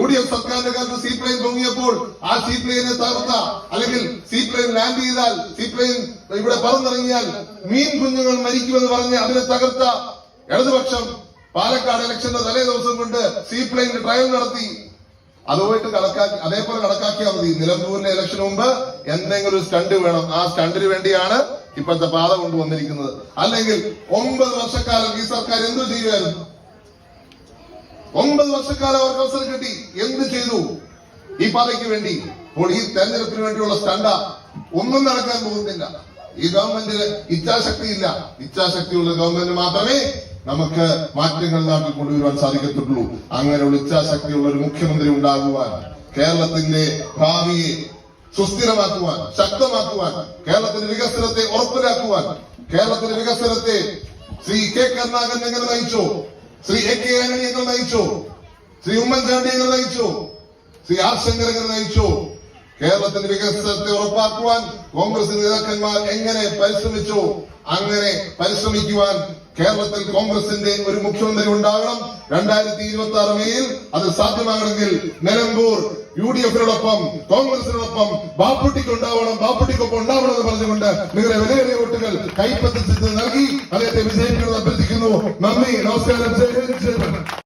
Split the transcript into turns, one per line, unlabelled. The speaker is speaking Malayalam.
UDF സർക്കാരിന്റെ കാലത്ത് സീപ്ലെയിൻ പൊങ്ങിയപ്പോൾ ആ സീപ്ലെയിനെ തകർത്ത, അല്ലെങ്കിൽ സീപ്ലെയിൻ ലാൻഡ് ചെയ്താൽ, സീപ്ലെയിൻ ഇവിടെ പറന്നിറങ്ങിയാൽ മീൻ കുഞ്ഞുങ്ങൾ മരിക്കുമെന്ന് പറഞ്ഞ് അതിനെ തകർത്ത ഇടതുപക്ഷം പാലക്കാട് ഇലക്ഷന്റെ തലേ ദിവസം കൊണ്ട് സീപ്ലെയിൻ ട്രയൽ നടത്തി. അതുമായിട്ട് കണക്കാക്കി, അതേപോലെ കണക്കാക്കിയാൽ മതി. നിലമ്പൂരിലെ ഇലക്ഷന് മുമ്പ് എന്തെങ്കിലും ഒരു സ്റ്റണ്ട് വേണം. ആ സ്റ്റണ്ടിന് വേണ്ടിയാണ് ഇപ്പോഴത്തെ പാത കൊണ്ടുവന്നിരിക്കുന്നത്. അല്ലെങ്കിൽ 9 വർഷക്കാലം ഈ സർക്കാർ എന്ത് ചെയ്യുമായിരുന്നു? 9 വർഷക്കാലം അവർക്ക് അവസരം കിട്ടി. എന്ത് ചെയ്തു ഈ പാതയ്ക്ക് വേണ്ടി? അപ്പോൾ ഈ തെരഞ്ഞെടുപ്പിന് വേണ്ടിയുള്ള സ്റ്റണ്ട ഒന്നും നടക്കാൻ പോകുന്നില്ല. ഈ ഗവൺമെന്റിന് ഇച്ഛാശക്തി ഇല്ല. ഇച്ഛാശക്തിയുള്ള ഗവൺമെന്റ് മാത്രമേ നമുക്ക് മാറ്റങ്ങൾ നാട്ടിൽ കൊണ്ടുവരുവാൻ സാധിക്കത്തുള്ളൂ. അങ്ങനെയുള്ള ഇച്ഛാശക്തിയുള്ള ഒരു മുഖ്യമന്ത്രി ഉണ്ടാകുവാൻ, കേരളത്തിന്റെ ഭാവിയെ സുസ്ഥിരമാക്കുവാൻ, ശക്തമാക്കുവാൻ, കേരളത്തിന്റെ വികസനത്തെ ഉറപ്പിലാക്കുവാൻ, കേരളത്തിന്റെ വികസനത്തെ ശ്രീ കെ കരുണാകരൻ എങ്ങനെ നയിച്ചോ, ശ്രീ എ കെ ആന്റണി എങ്ങനെ നയിച്ചോ, ശ്രീ ഉമ്മൻചാണ്ടി എങ്ങനെ നയിച്ചോ, ശ്രീ ആർ ശങ്കർ എങ്ങനെ നയിച്ചോ, കേരളത്തിന്റെ വികസനത്തെ ഉറപ്പാക്കുവാൻ കോൺഗ്രസ് നേതാക്കന്മാർ എങ്ങനെ പരിശ്രമിച്ചോ, അങ്ങനെ പരിശ്രമിക്കുവാൻ കേരളത്തിൽ കോൺഗ്രസിന്റെ ഒരു മുഖ്യമന്ത്രി ഉണ്ടാകണം. 2026 മെയിൽ അത് സാധ്യമാകണമെങ്കിൽ നിലമ്പൂർ UDF-നോടൊപ്പം കോൺഗ്രസിനോടൊപ്പം ബാപ്പുട്ടിക്ക് ഉണ്ടാവണം, ബാപ്പുട്ടിക്കൊപ്പം ഉണ്ടാവണമെന്ന് പറഞ്ഞുകൊണ്ട് നിങ്ങളുടെ വിലയേറിയ വോട്ടുകൾ കൈപ്പറ്റിച്ച് നൽകി അദ്ദേഹത്തെ വിജയിക്കണമെന്ന് അഭ്യർത്ഥിക്കുന്നു. നന്ദി, നമസ്കാരം.